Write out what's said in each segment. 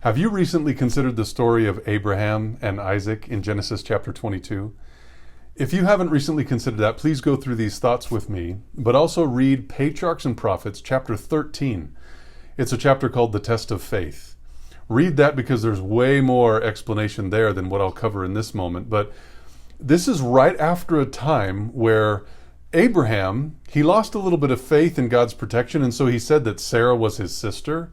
Have you recently considered the story of Abraham and Isaac in Genesis chapter 22? If you haven't recently considered that, please go through these thoughts with me, but also read Patriarchs and Prophets chapter 13. It's a chapter called The Test of Faith. Read that because there's way more explanation there than what I'll cover in this moment. But this is right after a time where Abraham, he lost a little bit of faith in God's protection, and so he said that Sarah was his sister.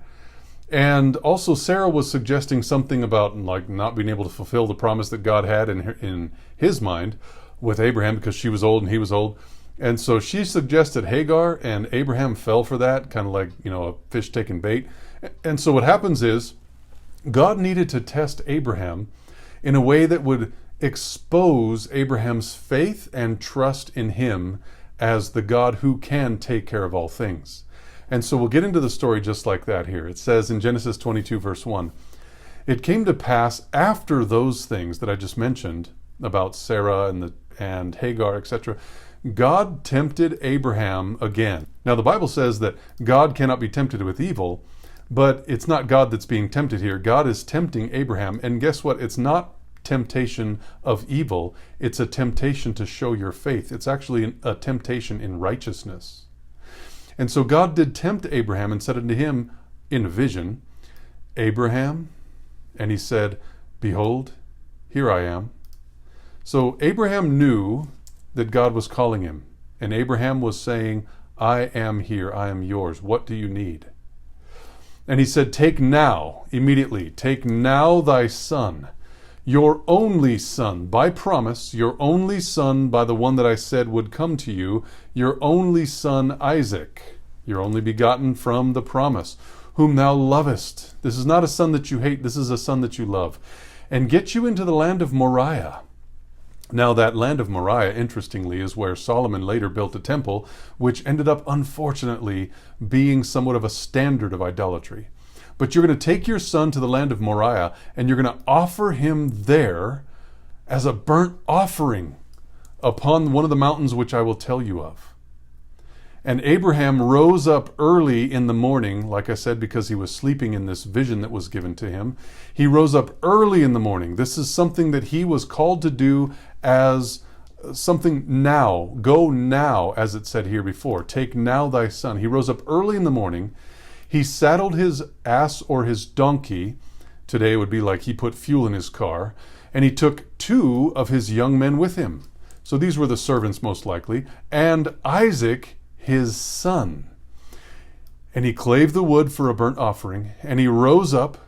And also Sarah was suggesting something about like not being able to fulfill the promise that God had in his mind with Abraham because she was old and he was old. And so she suggested Hagar, and Abraham fell for that, kind of like, a fish taking bait. And so what happens is God needed to test Abraham in a way that would expose Abraham's faith and trust in him as the God who can take care of all things. And so we'll get into the story just like that here. It says in Genesis 22 verse 1, "It came to pass after those things that I just mentioned about Sarah and Hagar, etc., God tempted Abraham again." Now the Bible says that God cannot be tempted with evil, but it's not God that's being tempted here. God is tempting Abraham, and guess what? It's not temptation of evil. It's a temptation to show your faith. It's actually a temptation in righteousness. And so God did tempt Abraham and said unto him in a vision, "Abraham," and he said, "Behold, here I am." So Abraham knew that God was calling him, and Abraham was saying, "I am here, I am yours. What do you need?" And he said, "Take now," immediately, "take now thy son, your only son, by promise, your only son by the one that I said would come to you, your only son Isaac, your only begotten from the promise, whom thou lovest." This is not a son that you hate, this is a son that you love. "And get you into the land of Moriah." Now that land of Moriah, interestingly, is where Solomon later built a temple, which ended up, unfortunately, being somewhat of a standard of idolatry. But you're going to take your son to the land of Moriah, and you're going to offer him there as a burnt offering upon one of the mountains which I will tell you of. And Abraham rose up early in the morning, like I said, because he was sleeping in this vision that was given to him. He rose up early in the morning. This is something that he was called to do as something now. Go now, as it said here before. Take now thy son. He rose up early in the morning. He saddled his ass or his donkey. Today it would be like he put fuel in his car. And he took 2 of his young men with him. So these were the servants most likely. And Isaac, his son. And he clave the wood for a burnt offering. And he rose up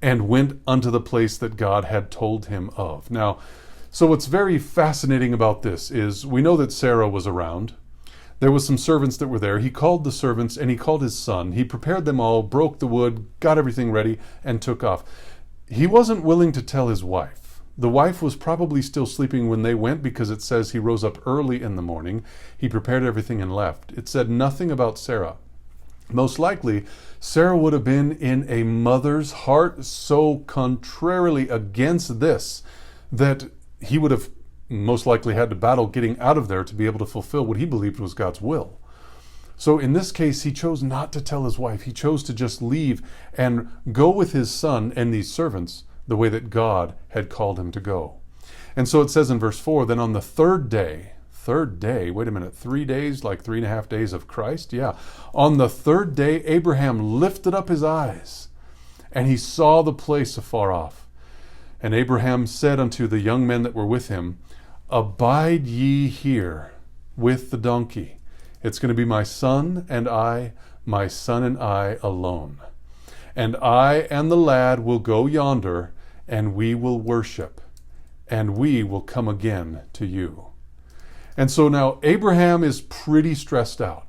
and went unto the place that God had told him of. Now, so what's very fascinating about this is we know that Sarah was around. There was some servants that were there. He called the servants and he called his son. He prepared them all, broke the wood, got everything ready, and took off. He wasn't willing to tell his wife. The wife was probably still sleeping when they went because it says he rose up early in the morning. He prepared everything and left. It said nothing about Sarah. Most likely, Sarah would have been in a mother's heart so contrarily against this that he would have most likely had to battle getting out of there to be able to fulfill what he believed was God's will. So in this case, he chose not to tell his wife. He chose to just leave and go with his son and these servants the way that God had called him to go. And so it says in verse 4, then on the third day, wait a minute, 3 days, like 3.5 days of Christ? Yeah. On the third day, Abraham lifted up his eyes and he saw the place afar off. And Abraham said unto the young men that were with him, "Abide ye here with the donkey. It's going to be my son and I alone. And I and the lad will go yonder, and we will worship, and we will come again to you." And so now Abraham is pretty stressed out.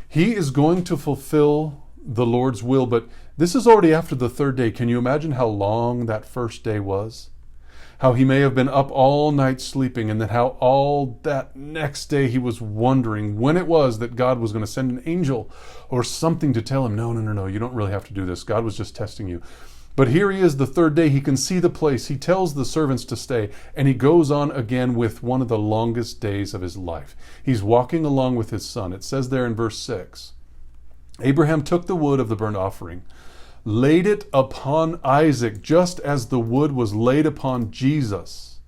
He is going to fulfill the Lord's will, but this is already after the third day. Can you imagine how long that first day was? How he may have been up all night sleeping, and then how all that next day he was wondering when it was that God was going to send an angel or something to tell him, no, you don't really have to do this. God was just testing you. But here he is the third day. He can see the place. He tells the servants to stay, and he goes on again with one of the longest days of his life. He's walking along with his son. It says there in verse 6, Abraham took the wood of the burnt offering, laid it upon Isaac, just as the wood was laid upon Jesus,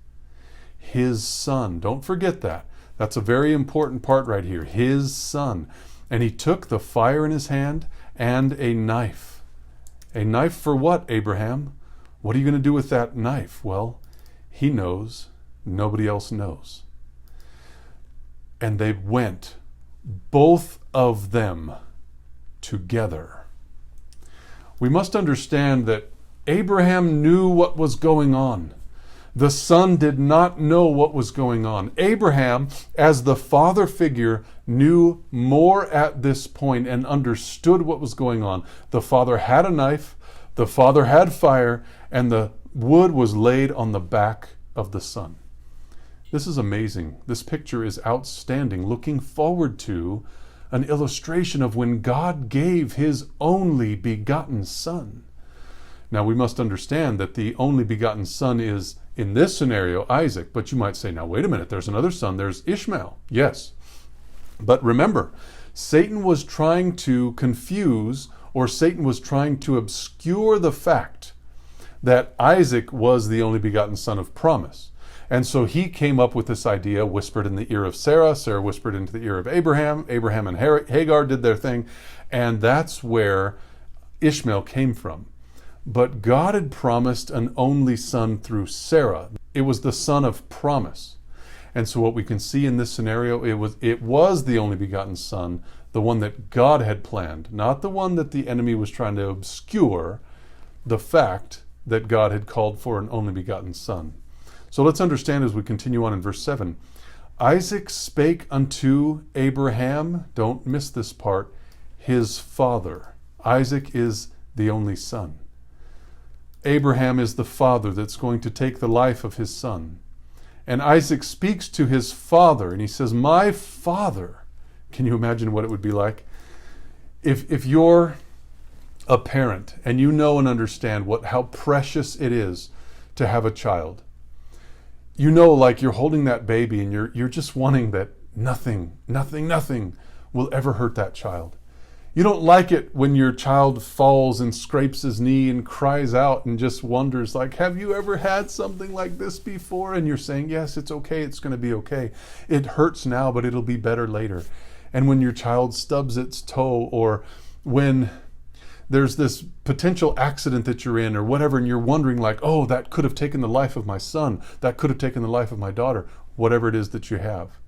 his son. Don't forget that. That's a very important part right here. His son. And he took the fire in his hand and a knife. A knife for what, Abraham? What are you going to do with that knife? Well, he knows. Nobody else knows. And they went, both of them, together. We must understand that Abraham knew what was going on. The son did not know what was going on. Abraham, as the father figure, knew more at this point and understood what was going on. The father had a knife, the father had fire, and the wood was laid on the back of the son. This is amazing. This picture is outstanding, looking forward to an illustration of when God gave his only begotten son. Now we must understand that the only begotten son is, in this scenario, Isaac. But you might say, now wait a minute, there's another son, there's Ishmael. Yes. But remember, Satan was trying to confuse, or Satan was trying to obscure the fact that Isaac was the only begotten son of promise. And so he came up with this idea, whispered in the ear of Sarah. Sarah whispered into the ear of Abraham. Abraham and Hagar did their thing. And that's where Ishmael came from. But God had promised an only son through Sarah. It was the son of promise. And so what we can see in this scenario, it was the only begotten son, the one that God had planned, not the one that the enemy was trying to obscure the fact that God had called for an only begotten son. So let's understand as we continue on in verse 7. Isaac spake unto Abraham, don't miss this part, his father. Isaac is the only son. Abraham is the father that's going to take the life of his son. And Isaac speaks to his father, and he says, my father. Can you imagine what it would be like? If you're a parent and you know and understand how precious it is to have a child, you know, like you're holding that baby and you're just wanting that nothing will ever hurt that child. You don't like it when your child falls and scrapes his knee and cries out and just wonders, like, have you ever had something like this before? And you're saying, yes, it's okay, it's going to be okay. It hurts now, but it'll be better later. And when your child stubs its toe, or when there's this potential accident that you're in or whatever, and you're wondering like, oh, that could have taken the life of my son, that could have taken the life of my daughter, whatever it is that you have.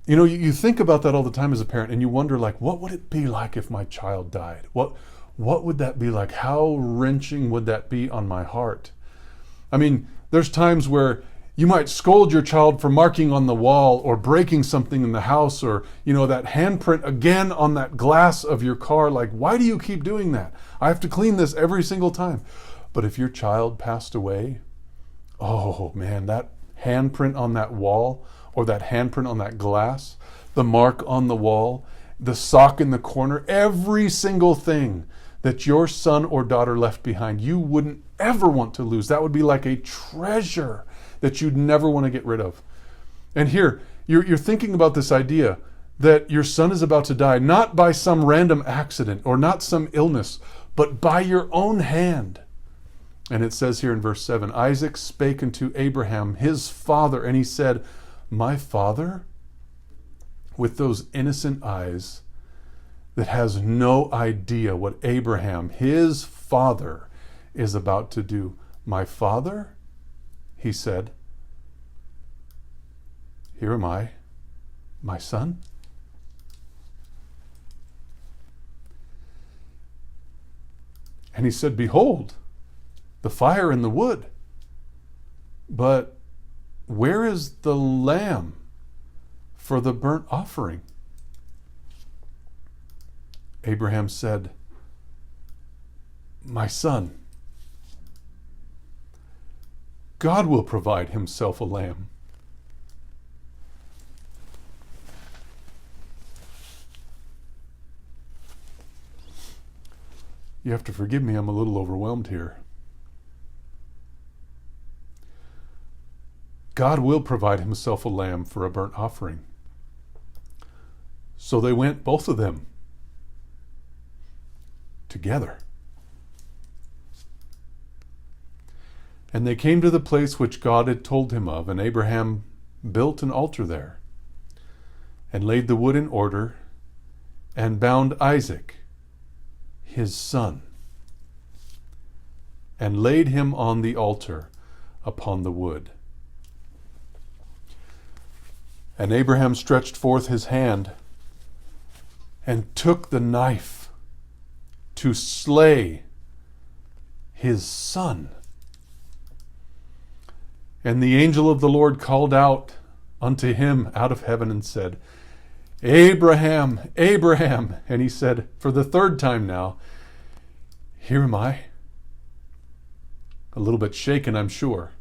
You know, you think about that all the time as a parent, and you wonder like, what would it be like if my child died? What would that be like? How wrenching would that be on my heart? I mean, there's times where you might scold your child for marking on the wall or breaking something in the house, or, you know, that handprint again on that glass of your car. Like, why do you keep doing that? I have to clean this every single time. But if your child passed away, oh man, that handprint on that wall, or that handprint on that glass, the mark on the wall, the sock in the corner, every single thing that your son or daughter left behind, you wouldn't ever want to lose. That would be like a treasure that you'd never want to get rid of. And here, you're thinking about this idea that your son is about to die, not by some random accident or not some illness, but by your own hand. And it says here in verse 7, Isaac spake unto Abraham, his father, and he said, my father, with those innocent eyes that has no idea what Abraham, his father, is about to do. My father, he said, here am I, my son. And he said, behold, the fire and the wood, but where is the lamb for the burnt offering? Abraham said, my son, God will provide himself a lamb. You have to forgive me, I'm a little overwhelmed here. God will provide himself a lamb for a burnt offering. So they went, both of them, together. And they came to the place which God had told him of, and Abraham built an altar there, and laid the wood in order, and bound Isaac, his son, and laid him on the altar upon the wood. And Abraham stretched forth his hand, and took the knife to slay his son. And the angel of the Lord called out unto him out of heaven and said, Abraham, Abraham. And he said, for the third time now, here am I. A little bit shaken, I'm sure.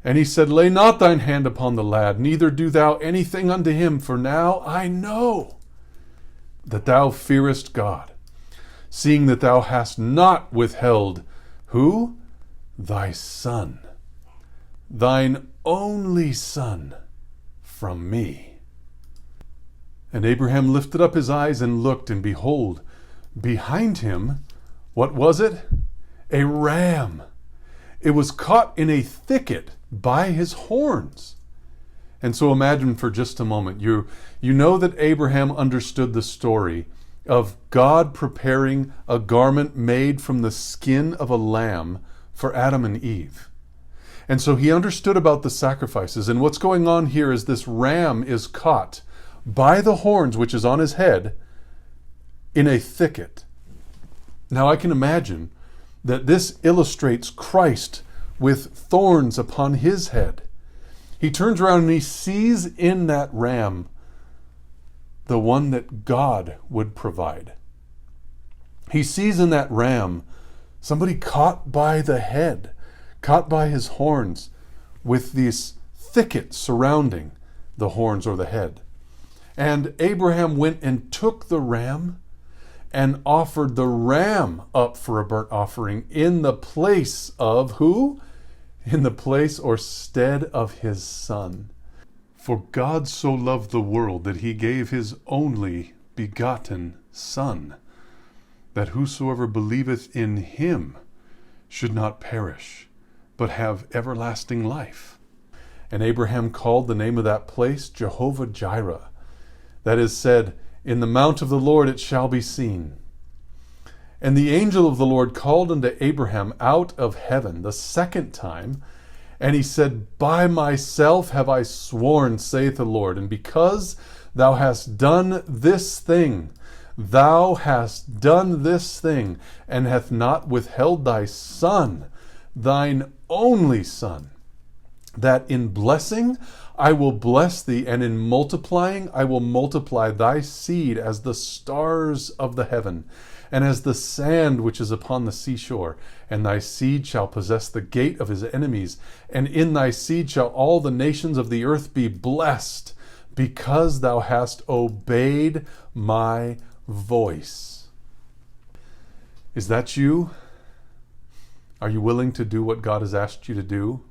And he said, lay not thine hand upon the lad, neither do thou anything unto him, for now I know that thou fearest God, seeing that thou hast not withheld, who? Thy son, thine only son, from me. And Abraham lifted up his eyes and looked, and behold, behind him, what was it? A ram. It was caught in a thicket by his horns. And so imagine for just a moment, you know that Abraham understood the story of God preparing a garment made from the skin of a lamb for Adam and Eve. And so he understood about the sacrifices. And what's going on here is this ram is caught by the horns, which is on his head, in a thicket. Now I can imagine that this illustrates Christ with thorns upon his head. He turns around and he sees in that ram the one that God would provide. He sees in that ram somebody caught by the head, caught by his horns, with this thicket surrounding the horns or the head. And Abraham went and took the ram and offered the ram up for a burnt offering in the place of who? In the place or stead of his son. For God so loved the world that he gave his only begotten Son, that whosoever believeth in him should not perish, but have everlasting life. And Abraham called the name of that place Jehovah Jireh. That is said, in the mount of the Lord it shall be seen. And the angel of the Lord called unto Abraham out of heaven the second time, and he said, by myself have I sworn, saith the Lord, and because thou hast done this thing, and hath not withheld thy son, thine only son, that in blessing I will bless thee, and in multiplying I will multiply thy seed as the stars of the heaven, and as the sand which is upon the seashore. And thy seed shall possess the gate of his enemies, and in thy seed shall all the nations of the earth be blessed, because thou hast obeyed my voice. Is that you? Are you willing to do what God has asked you to do?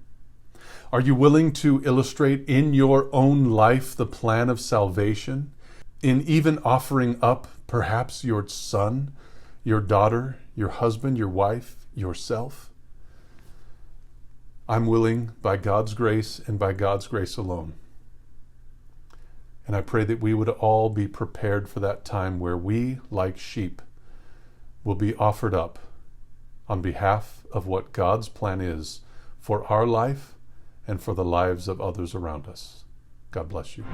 Are you willing to illustrate in your own life the plan of salvation, in even offering up perhaps your son, your daughter, your husband, your wife, yourself? I'm willing by God's grace and by God's grace alone. And I pray that we would all be prepared for that time where we, like sheep, will be offered up on behalf of what God's plan is for our life and for the lives of others around us. God bless you.